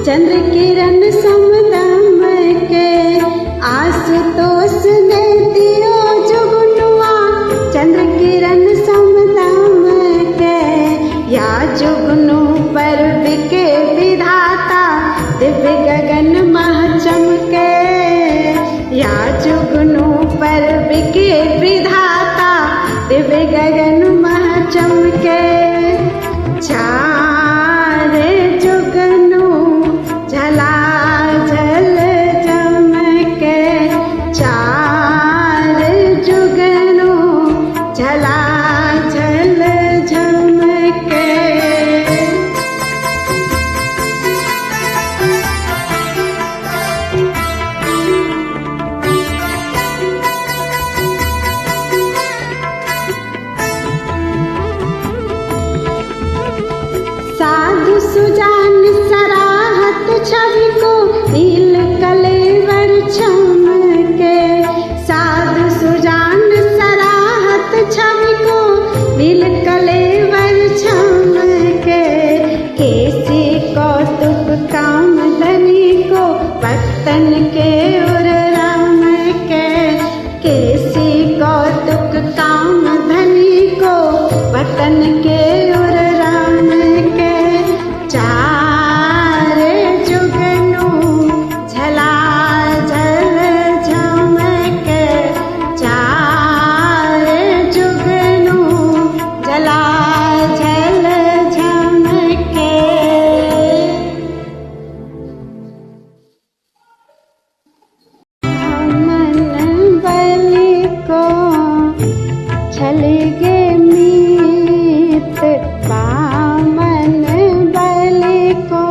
चंद्र किरण समदम के आशुतोष ने दियो जुगनुआ। चंद्र किरण समदम के या जुगनू पर बिके विधाता दिव्य गगन मह चमके। या जुगनू पर बिके विधाता दिव्य गगन मह चमके। चारे जुगनू झलाझल चमके। चार जुगनू झलाझल चमके। साधु सुजान सराहत छवि को नील कलेवर चमके। साधु सुजान सराहत छवि को नील कलेवर चमके। केसी कौतुक काम धनी को भक्तन के उर राम के। केसी कौतुक काम धनी को भक्तन के उर राम के। चारे जुगनू झलाझल झमके। चारे जुगनू झलाझल झमके। मन बलि को छल गे मीत। बामन बलि को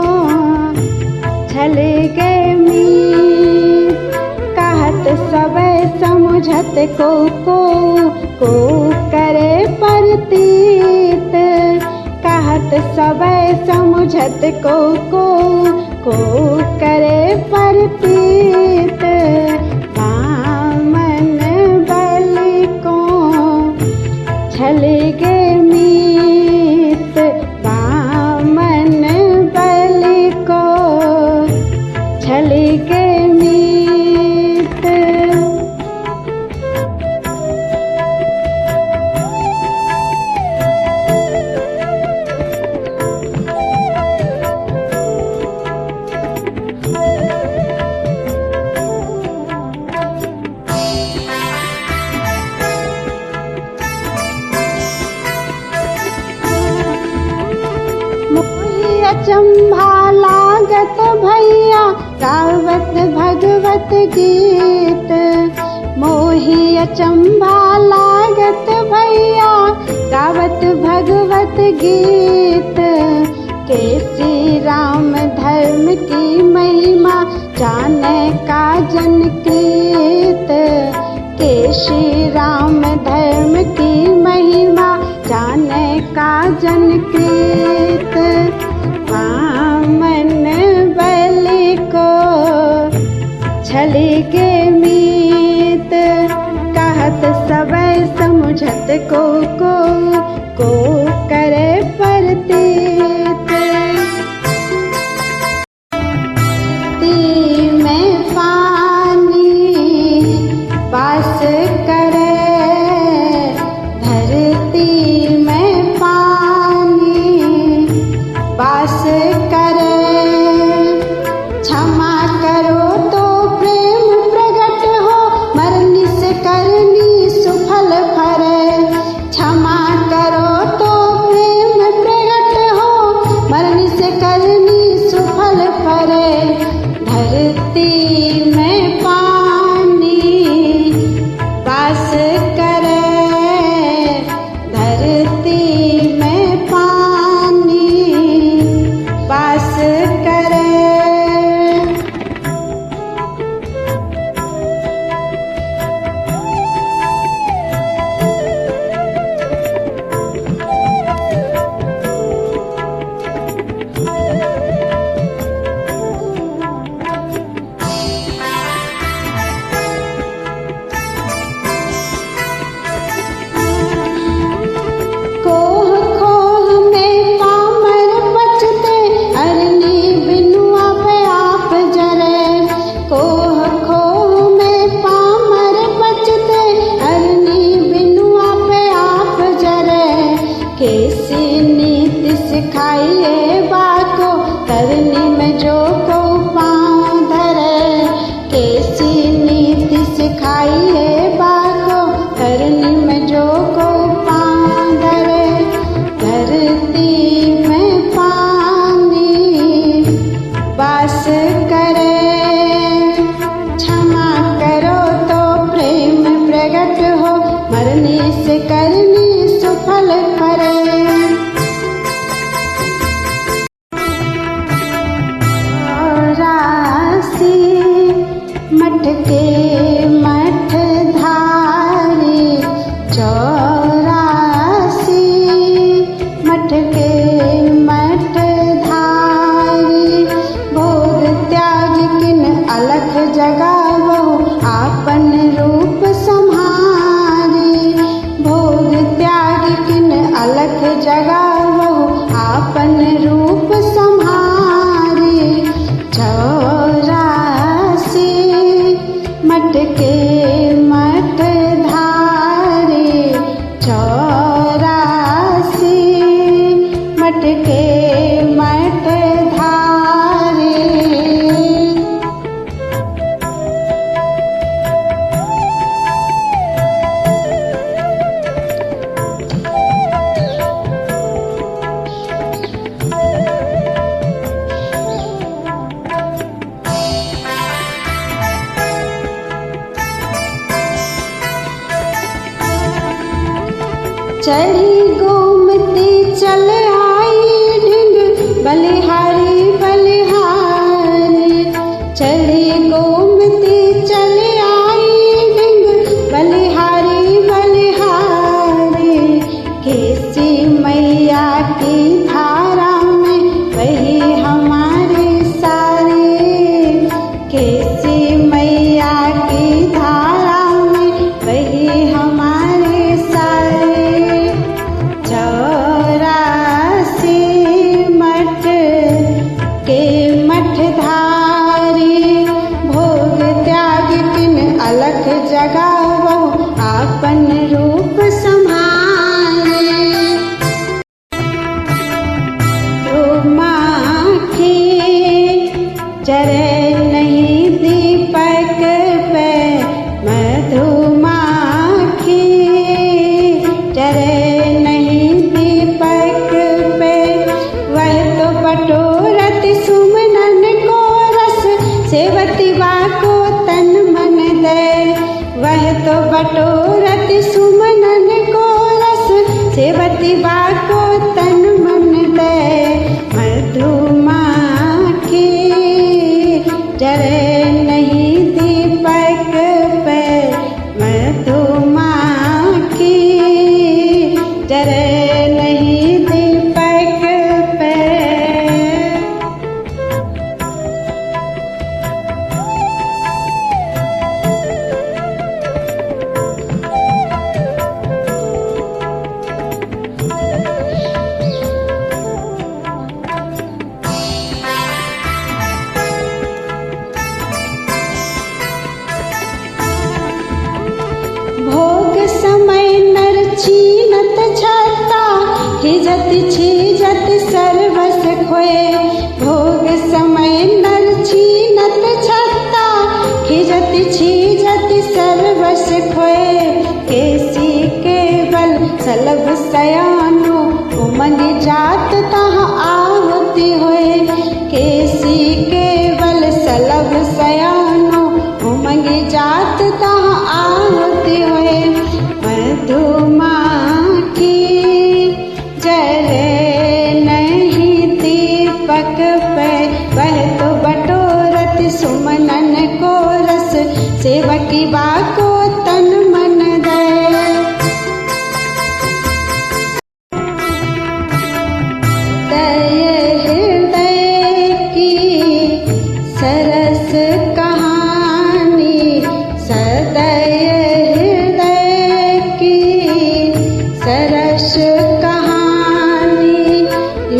छल गे मीत। कहत सबे समुझत को करे प्रतीत। कहत सबे समुझत को करे प्रतीत। बामन बलि को छल गे मीत। बामन बलि को छल गे मीत। मोहि अचंभा लागत भैया गावत भगवत गीत। मोहि अचंभा लागत भैया गावत भगवत गीत। केसी राम धर्म की महिमा जाने का जनकृत। केसी राम धर्म की महिमा जाने का जनकृत। बामन बलि को छल गे मीत। कहत सबे समुझत को करे प्रतीत। ती में पानी वास करे। धरती में पानी वास करे। क्षमा करो तो प्रेम प्रगट हो। मरनी से करनी सुफल फरे। क्षमा मठ के मठ धारी 84 मठ के मठ धारी भोग त्याग किन अलख जगावहु आपन रूप सम्हारी भोग त्याग किन अलख जगावहु आपन रूप सम्हारी 84 मठ के मठ धारी 84 मठ के मठ धारी। चढ़ी गोमती चल आई ढिंग बलिहारी बलिहारी चढ़ी गोमती चल आई ढिंग बलिहारी बलिहारी केसी मैया की धारा में वही हमारे सारे केसी मैया की धारा में वही हमारे सारे 84 मठ के मठ धारी भोग त्याग किन अलख जगावहु आपन रूप सम्हारे माखी जरे नहीं दीपक पे मधुमाखी जरे नहीं दीपक पे वह तो बटोरत सुमनन को रस सेवती बा को तन मन दे वह तो बटोरत सुमनन को रस सेवती बा को तन मन दे मधुमाखी जरे नहीं दीपक पे मधुमाखी जरे नहीं दीपक पे। भोग समय नर छीनत छता हिजत छीजत सर्वस खोए भोग समय नर छीनत छता हिजत छीजत सर्वस खोए केसी केवल सलभ सयानो उमंग जात तह आहुति होए केसी केवल सलभ सयानो उमंग जात तह आहुति होए मधुमाखी जरे नहीं दीपक पे वह तो बटोरत सुमनन को रस सेवकी बा को तन मन दे दय हृदय की सरस कहानी सदय हृदय की सरस कहानी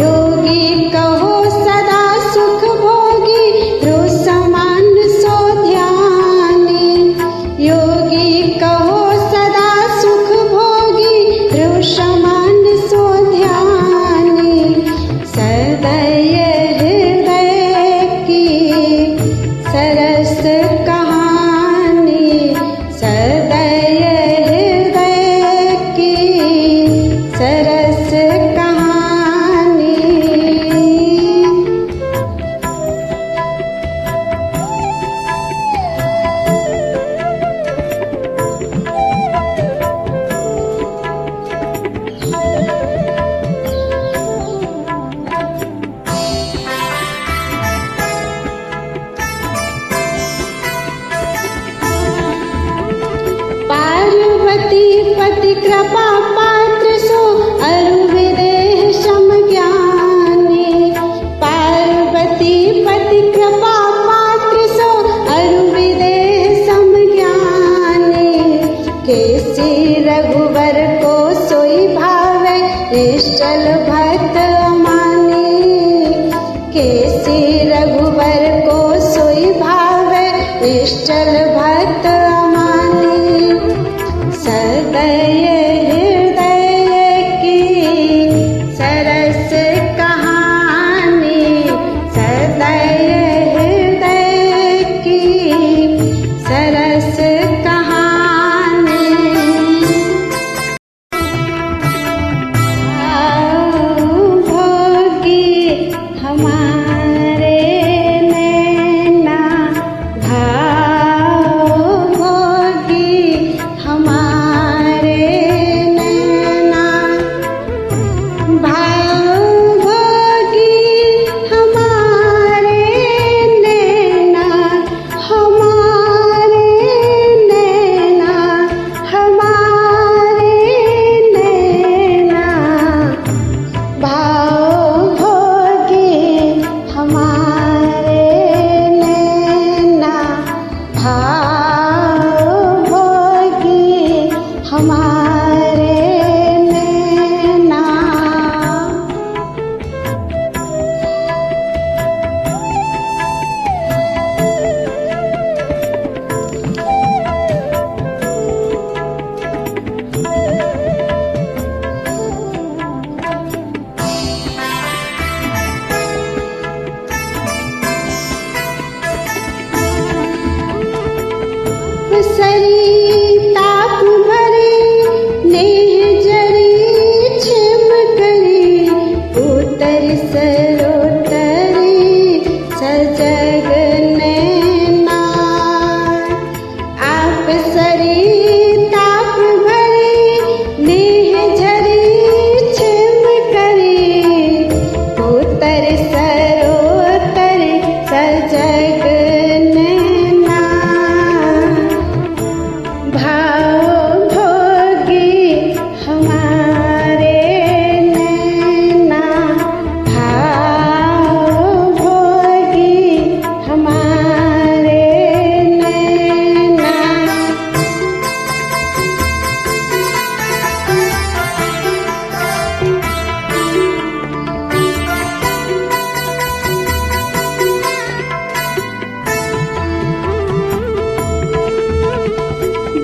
योगी कहो सदा सुख भोगी ध्रुव समान सो ध्यानी योगी कहो सदा सुख भोगी ध्रुव समान सो ध्यानी सदय हृदय की पति कृपा पात्र सो अरु विदेह सम ज्ञानी। पार्वती पति कृपा पात्र सो अरु विदेह सम ज्ञानी। केसी रघुवर को सोई भावे निश्चल भक्त अमानी। केसी रघुवर को सोई भावे निश्चल भक्त अमानी। सदय हृदय की सरस कहानी। सदय हृदय की सरस कहानी। भोगी हमारे नैना भाव। भोगी हमारे नैना भाव। भोगी हमारे नैना हमारे नैना हमारे नैना भाव। भोगी हमारे नैना भाव। भोगी हमारे नैना। सरी ताप भरी नेह जरी छिम करी। उतरी सरोतरी सजग नैना। आप सरी ताप भरी नेह जरी छिम करी। उतरी सरोतरी सजग नैना भाव। भोगी हमारे नैना भाव। भोगी हमारे नैना।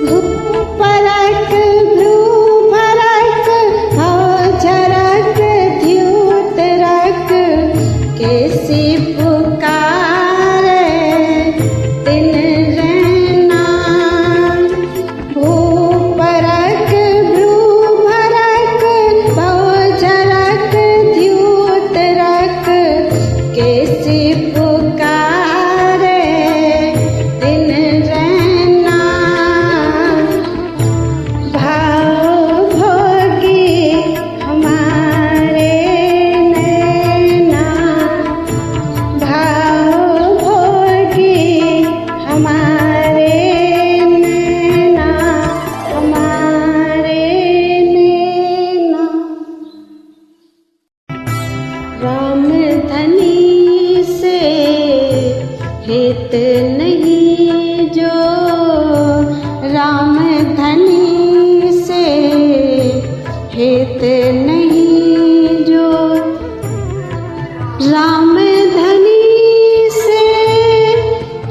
भूपरक भ्रूभरक भवझरक द्युतरक। केसी पुकारे दिन रैना। भूपरक भ्रूभरक भवझरक द्युतरक। केसी पुकारे दिन रैना भाव। भोगी हमारे नैना भाव। भोगी हमारे नैना हमारे नैना। राम धनी से हित नहीं जो। राम धनी से हित नहीं जो। राम धनी से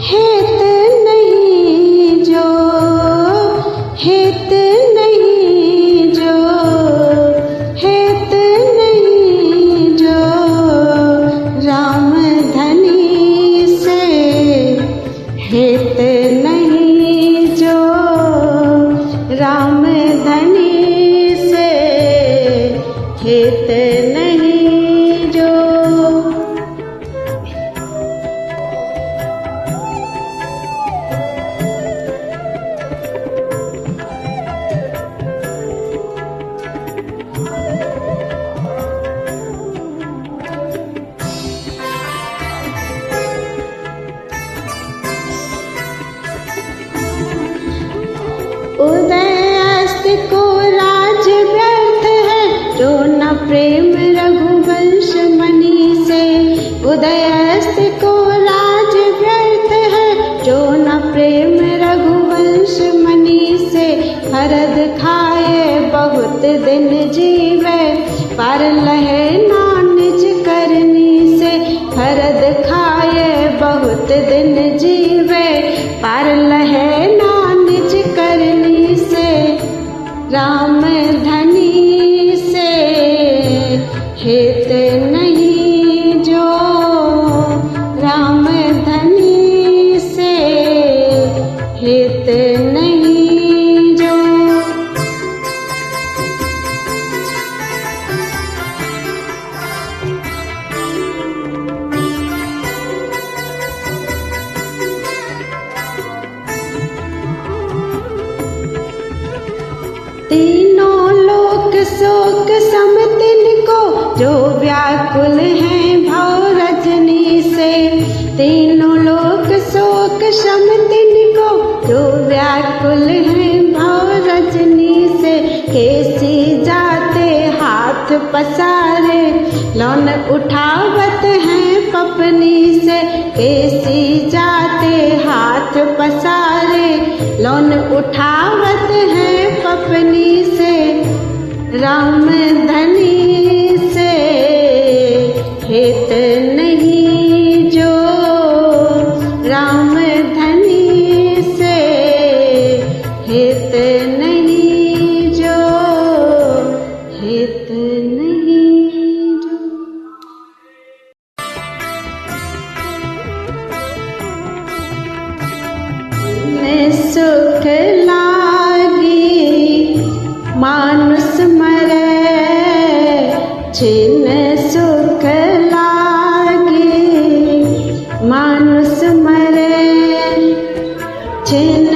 हित नहीं जो। हित नहीं जो। हित नहीं जो। राम धनी से हित नहीं प्रेम रघुवंश मणि से, उदयस्त को राज व्यर्थ है, जो न प्रेम रघुवंश मणि से। हरद खाए बहुत दिन जीवे, पार लहे ना निज करनी से। हरद खाए बहुत दिन जीवे, पार लहे ना निज करनी से। राम धनी से हित नहीं जो, राम धनी से हित नहीं जो। तीनों लोक शोक सम तिनको, जो व्याकुल हैं भव रजनी से। तीनों लोक शोक सम तिनको, जो व्याकुल हैं भव रजनी से। कैसी जाते हाथ पसारे, लौन उठावत हैं पपनी से। कैसी जाते हाथ पसारे, लौन उठावत हैं पपनी से। राम धनी से हित नहीं जो, राम धनी से हित नहीं जो, हित नहीं जो। सुख लागी मानुष मरे, छिन सुख लागी मानुष मरे। छिन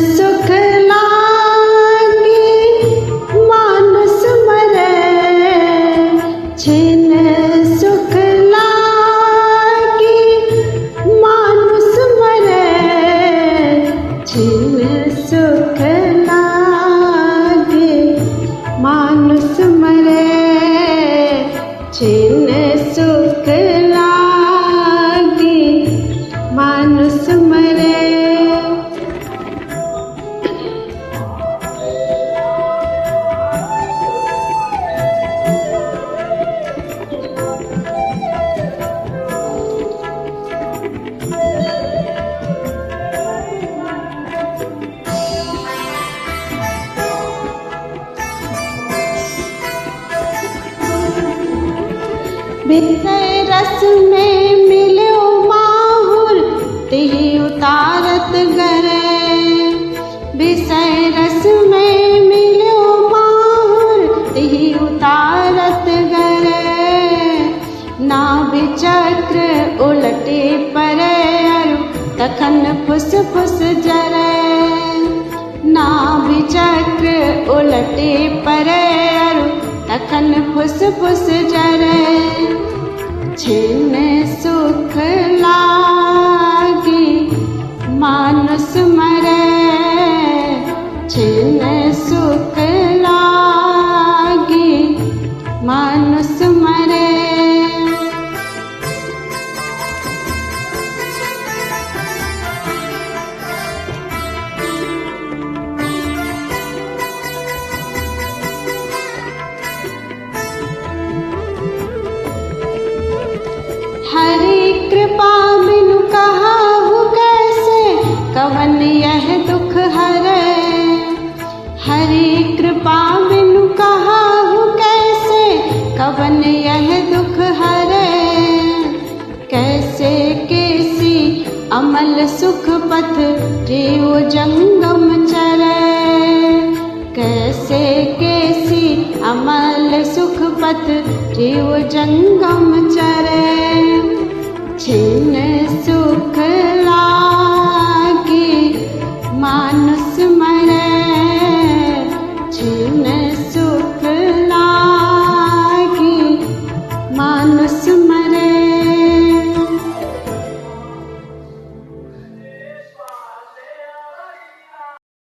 सुख लागी मानुष मरे, छिन सुख लागी मानुष मरे। छिन सुख लागे मानुष मरे, छिन सुख लागे मानुष मरे। विषय रस में मिलो माहुर, तिहि उतारत गरे। विषय रस में मिलो माहुर, तिहि उतारत गरे। नाभि चक्र उलटे परे, अरु तखन फुस फुस जरे। नाभि चक्र उलटे परे, अरु तखन फुस फुस जरे। छिन सुख लागी मानुष मरे, छिन सुख लागी मानुष मरे। हरि कृपा बिनु कहाहु कैसे, कवन यह दुख हरे। हरि कृपा बिनु कहाहु कैसे, कवन यह दुख हरे। कैसे कैसी अमल सुख पथ, जीव जंगम चरे। कैसे कैसी अमल सुख पथ, जीव जंगम चरे। छिन सुख